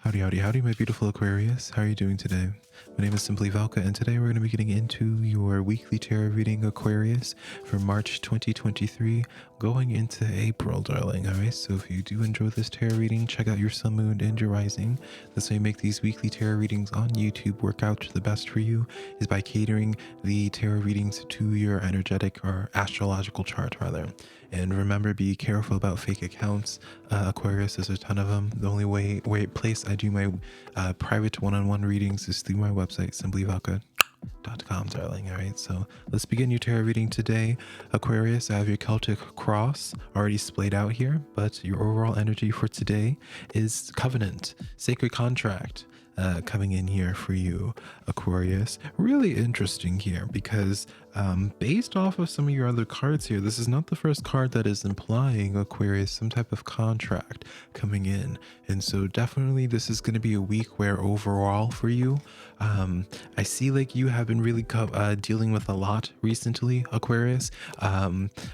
Howdy, howdy, howdy, my beautiful Aquarius. How are you doing today? My name is SimplyVelca, and today we're going to be getting into your weekly tarot reading, Aquarius, for March 2023, going into April, darling. All right, so if you do enjoy this tarot reading, check out your sun, moon, and your rising. That's why you make these weekly tarot readings on YouTube work out the best for you, is by catering the tarot readings to your energetic or astrological chart, rather. And remember, be careful about fake accounts. Aquarius, there's a ton of them. The only place I do my private one-on-one readings is through my website, SimplyVelca.com, darling. All right, so let's begin your tarot reading today. Aquarius, I have your Celtic cross already splayed out here, but your overall energy for today is covenant, sacred contract. Coming in here for you, Aquarius. Really interesting here because based off of some of your other cards here, this is not the first card that is implying, Aquarius, some type of contract coming in. And so definitely this is going to be a week where overall for you, I see like you have been really dealing with a lot recently, Aquarius,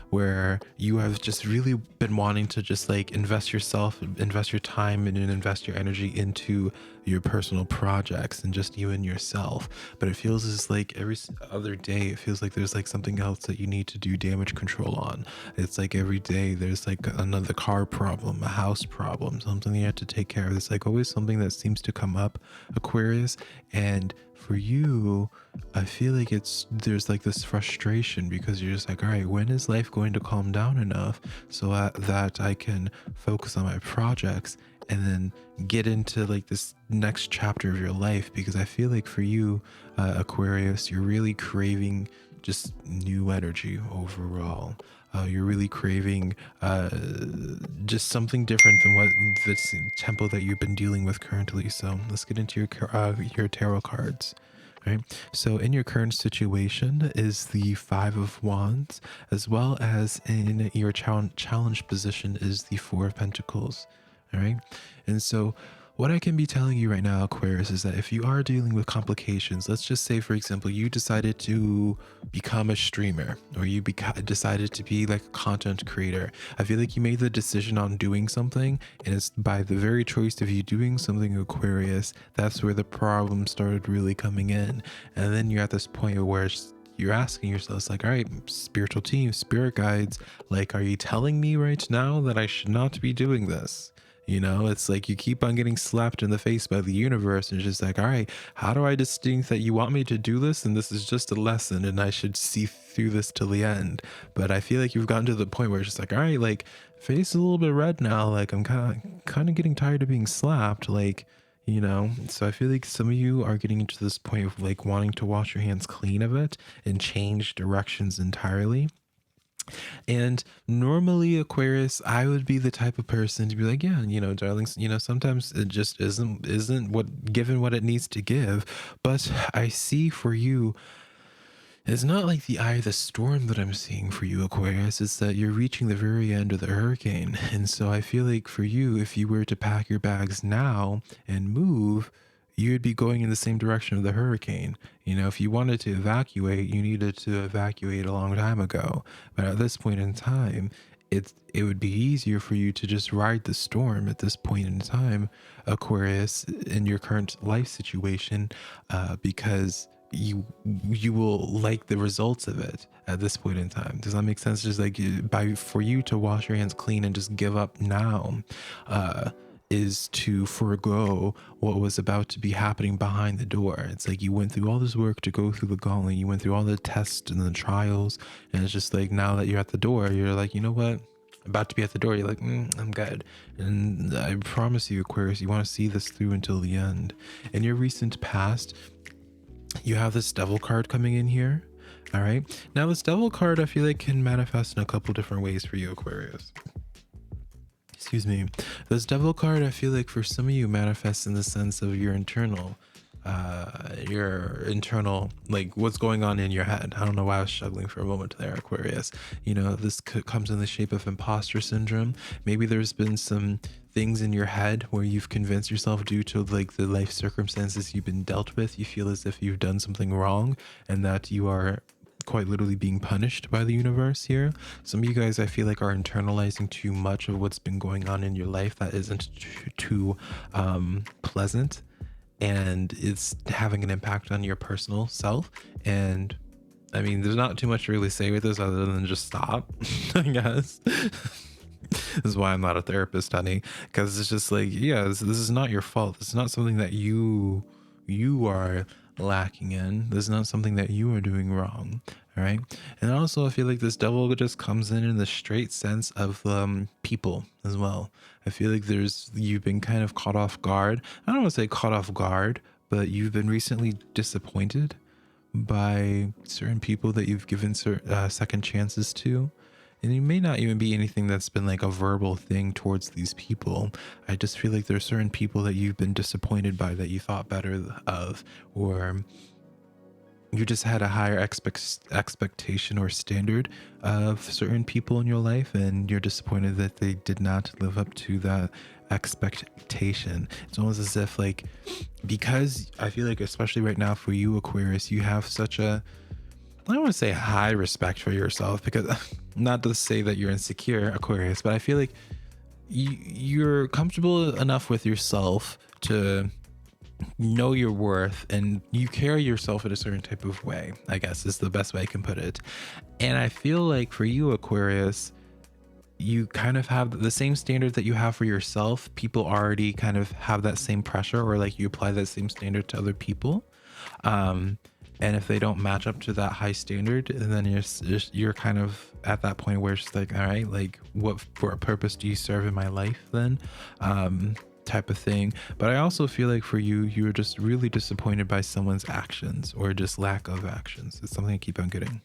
where you have just really been wanting to just like invest yourself, invest your time, and invest your energy into your personal projects and just you and yourself. But it feels as like every other day, it feels like there's like something else that you need to do damage control on. It's like every day there's like another car problem, a house problem, something you have to take care of. It's like always something that seems to come up, Aquarius. And for you, I feel like there's like this frustration because you're just like, all right, when is life going to calm down enough so that I can focus on my projects and then get into like this next chapter of your life? Because I feel like for you, Aquarius, you're really craving just new energy overall. You're really craving just something different than what this tempo that you've been dealing with currently. So let's get into your tarot cards. Right. So in your current situation is the Five of Wands, as well as in your challenge position is the Four of Pentacles. All right. And so what I can be telling you right now, Aquarius, is that if you are dealing with complications, let's just say, for example, you decided to become a streamer, or you decided to be like a content creator. I feel like you made the decision on doing something, and it's by the very choice of you doing something, Aquarius, that's where the problem started really coming in. And then you're at this point where you're asking yourself, it's like, all right, spiritual team, spirit guides, like, are you telling me right now that I should not be doing this? You know, it's like you keep on getting slapped in the face by the universe, and it's just like, all right, how do I distinct that you want me to do this and this is just a lesson and I should see through this till the end? But I feel like you've gotten to the point where it's just like, all right, like, face is a little bit red now, like I'm kind of getting tired of being slapped, like, you know. So I feel like some of you are getting into this point of like wanting to wash your hands clean of it and change directions entirely. And normally, Aquarius, I would be the type of person to be like, yeah, you know, darlings, you know, sometimes it just isn't what given what it needs to give. But I see for you, it's not like the eye of the storm that I'm seeing for you, Aquarius. It's that you're reaching the very end of the hurricane. And so I feel like for you, if you were to pack your bags now and move, you would be going in the same direction of the hurricane. You know, if you wanted to evacuate, you needed to evacuate a long time ago. But at this point in time, it would be easier for you to just ride the storm at this point in time, Aquarius, in your current life situation, because you will like the results of it at this point in time. Does that make sense? Just like for you to wash your hands clean and just give up now, is to forego what was about to be happening behind the door. It's like you went through all this work to go through the gauntlet, you went through all the tests and the trials, and it's just like now that you're at the door, you're like, you know what? About to be at the door, you're like, I'm good. And I promise you, Aquarius, you want to see this through until the end. In your recent past, you have this Devil card coming in here. All right. Now, this Devil card, I feel like can manifest in a couple different ways for you, Aquarius. Excuse me. This Devil card, I feel like for some of you manifests in the sense of your internal, like what's going on in your head. I don't know why I was struggling for a moment there, Aquarius. You know, this comes in the shape of imposter syndrome. Maybe there's been some things in your head where you've convinced yourself, due to like the life circumstances you've been dealt with, you feel as if you've done something wrong and that you are quite literally being punished by the universe here. Some of you guys, I feel like, are internalizing too much of what's been going on in your life that isn't too pleasant, and it's having an impact on your personal self. And I mean, there's not too much to really say with this other than just stop, I guess. This is why I'm not a therapist, honey, because it's just like, yeah, this is not your fault. This is not something that you are lacking in. This is not something that you are doing wrong. All right. And also, I feel like this devil just comes in the straight sense of people as well. I feel like you've been kind of caught off guard. I don't want to say caught off guard, but you've been recently disappointed by certain people that you've given second chances to. And it may not even be anything that's been like a verbal thing towards these people. I just feel like there's certain people that you've been disappointed by that you thought better of, or you just had a higher expectation or standard of certain people in your life, and you're disappointed that they did not live up to that expectation. It's almost as if, like, because I feel like, especially right now for you, Aquarius, you have such a, I don't want to say high respect for yourself, because not to say that you're insecure, Aquarius, but I feel like you're comfortable enough with yourself to know your worth, and you carry yourself in a certain type of way, I guess is the best way I can put it. And I feel like for you, Aquarius, you kind of have the same standard that you have for yourself. People already kind of have that same pressure, or like you apply that same standard to other people. And if they don't match up to that high standard, then you're kind of at that point where it's like, all right, like, what for a purpose do you serve in my life then? Type of thing. But I also feel like for you, you're just really disappointed by someone's actions, or just lack of actions. It's something I keep on getting.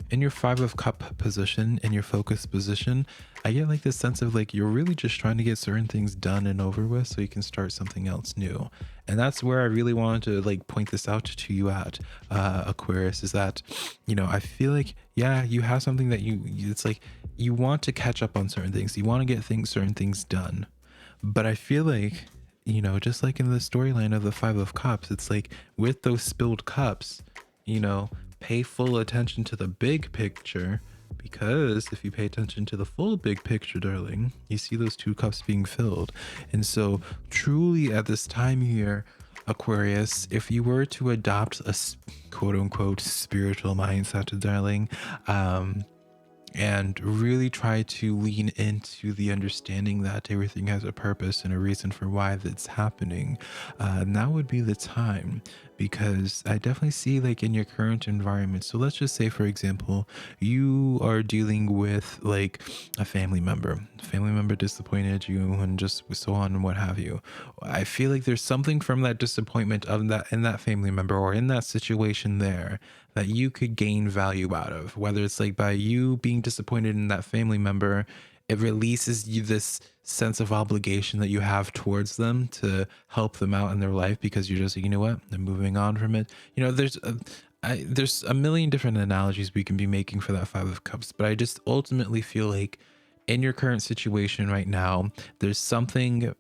In your 5 of Cup position, in your focus position, I get like this sense of like you're really just trying to get certain things done and over with so you can start something else new. And that's where I really wanted to like point this out to you at, Aquarius, is that, you know, I feel like, yeah, you have something that it's like you want to catch up on certain things. You want to get certain things done. But I feel like, you know, just like in the storyline of the 5 of Cups, it's like with those spilled cups, you know, pay full attention to the big picture, because if you pay attention to the full big picture, darling, you see those 2 cups being filled. And so truly at this time here, Aquarius, if you were to adopt a quote unquote spiritual mindset, darling, and really try to lean into the understanding that everything has a purpose and a reason for why that's happening, now would be the time. Because I definitely see, like, in your current environment, so let's just say, for example, you are dealing with like a family member disappointed you, and just so on and what have you. I feel like there's something from that disappointment of that in that family member, or in that situation there, that you could gain value out of, whether it's like by you being disappointed in that family member, it releases you this sense of obligation that you have towards them to help them out in their life, because you're just like, you know what, I'm moving on from it. You know, there's a million different analogies we can be making for that 5 of Cups, but I just ultimately feel like in your current situation right now, there's something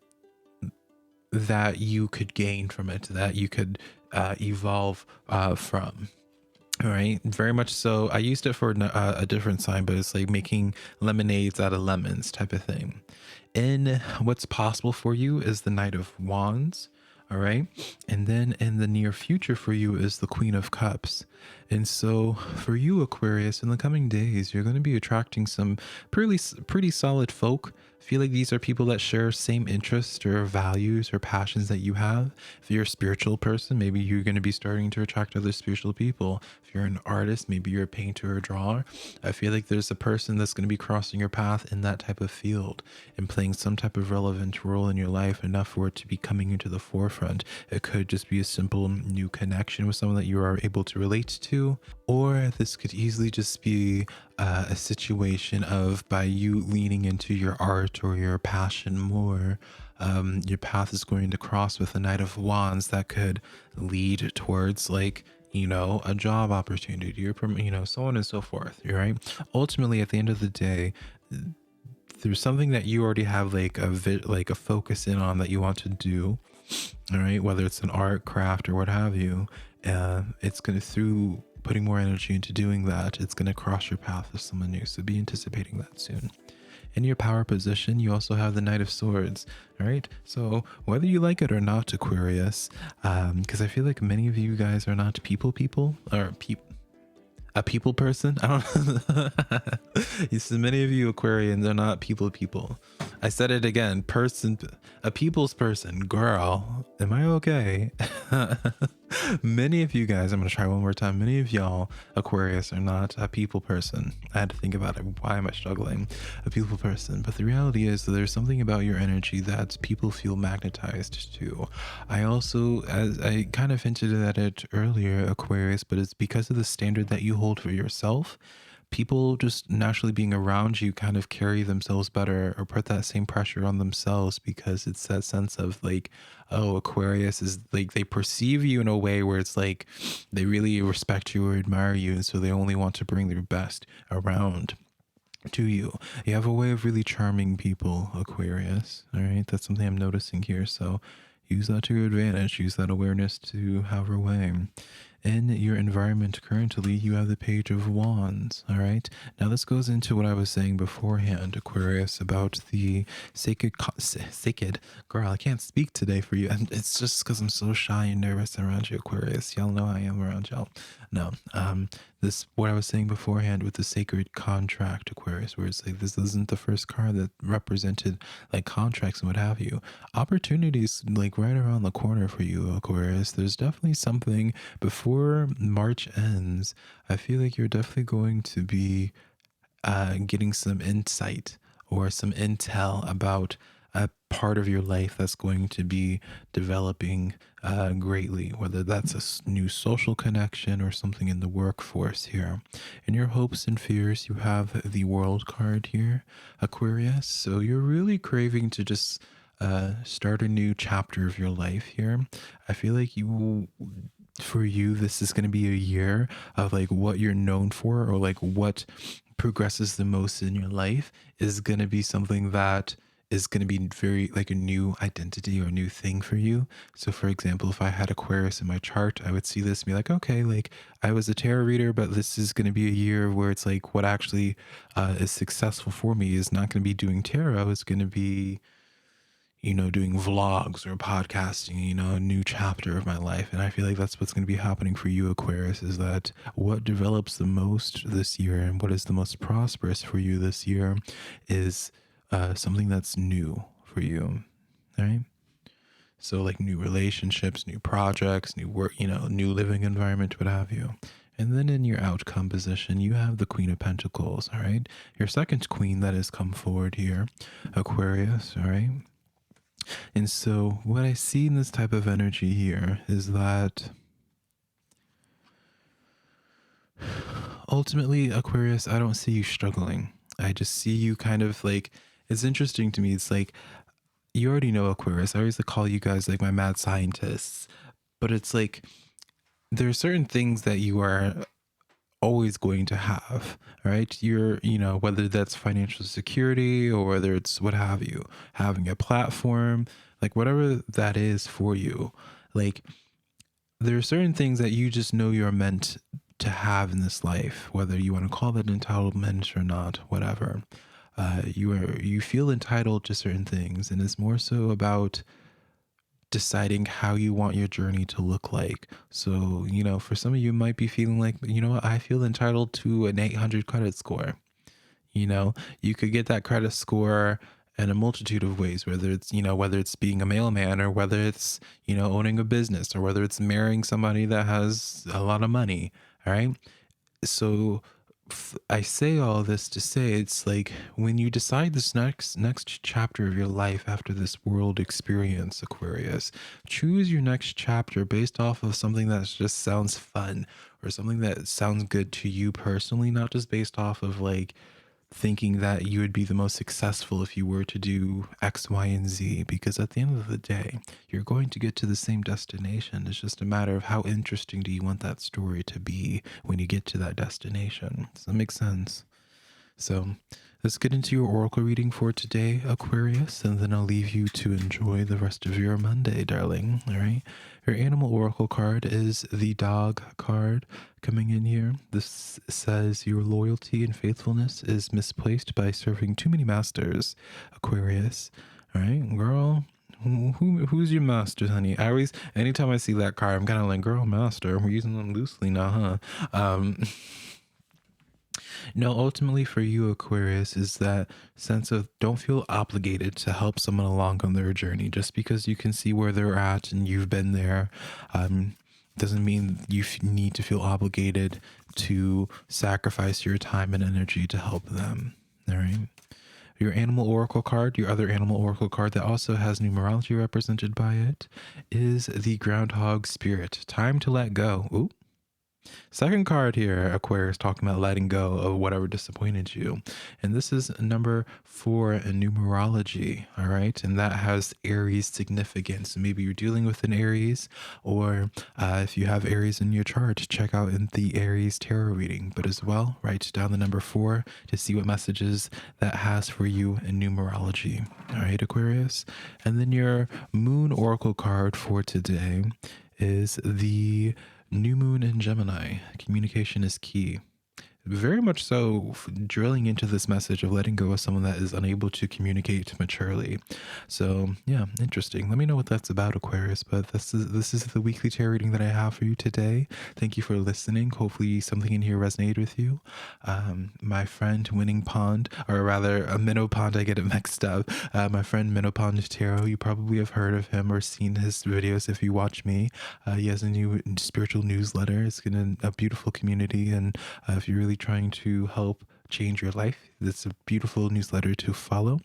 that you could gain from it, that you could evolve from. All right, very much so. I used it for a different sign, but it's like making lemonades out of lemons type of thing. And what's possible for you is the Knight of Wands. All right. And then in the near future for you is the Queen of Cups. And so for you, Aquarius, in the coming days, you're going to be attracting some pretty solid folk. I feel like these are people that share same interests or values or passions that you have. If you're a spiritual person, maybe you're going to be starting to attract other spiritual people. If you're an artist, maybe you're a painter or drawer. I feel like there's a person that's going to be crossing your path in that type of field and playing some type of relevant role in your life, enough for it to be coming into the forefront. It could just be a simple new connection with someone that you are able to relate to, or this could easily just be a situation of, by you leaning into your art or your passion more, your path is going to cross with a Knight of Wands that could lead towards, like, you know, a job opportunity, or, you know, so on and so forth. Right? Ultimately, at the end of the day, there's something that you already have like a focus in on that you want to do. All right, whether it's an art, craft, or what have you. It's going to, through putting more energy into doing that, it's going to cross your path with someone new. So be anticipating that soon. In your power position, you also have the Knight of Swords. All right. So whether you like it or not, Aquarius, because I feel like many of you guys are not people or a people person. I don't know. You see, many of you Aquarians are not people. I said it again. A people's person. Girl, am I okay? Many of you guys, I'm going to try one more time. Many of y'all Aquarius are not a people person. I had to think about it. Why am I struggling? A people person. But the reality is that there's something about your energy that people feel magnetized to. I also, as I kind of hinted at it earlier, Aquarius, but it's because of the standard that you hold for yourself. People just naturally being around you kind of carry themselves better or put that same pressure on themselves, because it's that sense of like, oh, Aquarius is like, they perceive you in a way where it's like they really respect you or admire you, and so they only want to bring their best around to you. You have a way of really charming people, Aquarius. All right, that's something I'm noticing here. So use that to your advantage. Use that awareness to have her way. In your environment currently, you have the Page of Wands. All right. Now this goes into what I was saying beforehand, Aquarius, about the sacred girl. I can't speak today for you, and it's just because I'm so shy and nervous around you, Aquarius. Y'all know I am around y'all. No, this what I was saying beforehand with the sacred contract, Aquarius, where it's like this isn't the first card that represented like contracts and what have you. Opportunities like right around the corner for you, Aquarius. There's definitely something before March ends. I feel like you're definitely going to be getting some insight or some intel about a part of your life that's going to be developing greatly, whether that's a new social connection or something in the workforce here. In your hopes and fears, you have the World card here, Aquarius. So you're really craving to just start a new chapter of your life here. I feel like for you, this is going to be a year of like what you're known for, or like what progresses the most in your life is going to be something that is going to be very like a new identity or a new thing for you. So for example, if I had Aquarius in my chart, I would see this and be like, okay, like I was a tarot reader, but this is going to be a year where it's like what actually is successful for me is not going to be doing tarot. It's going to be, you know, doing vlogs or podcasting, you know, a new chapter of my life. And I feel like that's what's going to be happening for you, Aquarius, is that what develops the most this year and what is the most prosperous for you this year is something that's new for you. All right. So like new relationships, new projects, new work, you know, new living environment, what have you. And then in your outcome position, you have the Queen of Pentacles. All right. Your second queen that has come forward here, Aquarius. All right. And so what I see in this type of energy here is that ultimately, Aquarius, I don't see you struggling. I just see you kind of like, it's interesting to me. It's like, you already know Aquarius. I always call you guys like my mad scientists, but it's like, there are certain things that you are always going to have, right? You're, you know, whether that's financial security or whether it's what have you, having a platform, like whatever that is for you, like there are certain things that you just know you're meant to have in this life, whether you want to call that entitlement or not, whatever. You feel entitled to certain things, and it's more so about deciding how you want your journey to look like. So, you know, for some of you might be feeling like, you know what, I feel entitled to an 800 credit score. You know, you could get that credit score in a multitude of ways, whether it's, you know, whether it's being a mailman or whether it's, you know, owning a business or whether it's marrying somebody that has a lot of money. All right. So I say all this to say it's like when you decide this next chapter of your life after this world experience, Aquarius, choose your next chapter based off of something that just sounds fun or something that sounds good to you personally, not just based off of like thinking that you would be the most successful if you were to do X, Y, and Z, because at the end of the day, you're going to get to the same destination. It's just a matter of how interesting do you want that story to be when you get to that destination. Does that make sense? So let's get into your oracle reading for today, Aquarius, and then I'll leave you to enjoy the rest of your Monday, darling. All right. Your animal oracle card is the dog card coming in here. This says your loyalty and faithfulness is misplaced by serving too many masters, Aquarius. All right, girl. Who's your master, honey? I always, anytime I see that card, I'm kind of like, girl, master. We're using them loosely now, huh? No, ultimately for you, Aquarius, is that sense of don't feel obligated to help someone along on their journey. Just because you can see where they're at and you've been there, doesn't mean you need to feel obligated to sacrifice your time and energy to help them. All right. Your animal oracle card, your other animal oracle card that also has numerology represented by it, is the groundhog spirit. Time to let go. Ooh. Second card here, Aquarius, talking about letting go of whatever disappointed you. And this is number 4 in numerology, all right? And that has Aries significance. So maybe you're dealing with an Aries, or if you have Aries in your chart, check out in the Aries tarot reading. But as well, write down the number 4 to see what messages that has for you in numerology. All right, Aquarius? And then your moon oracle card for today is the New moon in Gemini. Communication is key. Very much so, drilling into this message of letting go of someone that is unable to communicate maturely. So yeah, interesting. Let me know what that's about, Aquarius. But this is the weekly tarot reading that I have for you today. Thank you for listening. Hopefully something in here resonated with you. My friend Winning Pond, or rather a Minnow Pond, I get it mixed up. My friend Minnow Pond Tarot, you probably have heard of him or seen his videos if you watch me. He has a new spiritual newsletter. It's in a beautiful community, and if you really trying to help change your life, it's a beautiful newsletter to follow.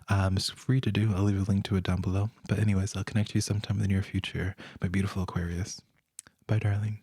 It's free to do. I'll leave a link to it down below. But anyways, I'll connect you sometime in the near future, my beautiful Aquarius. Bye, darling.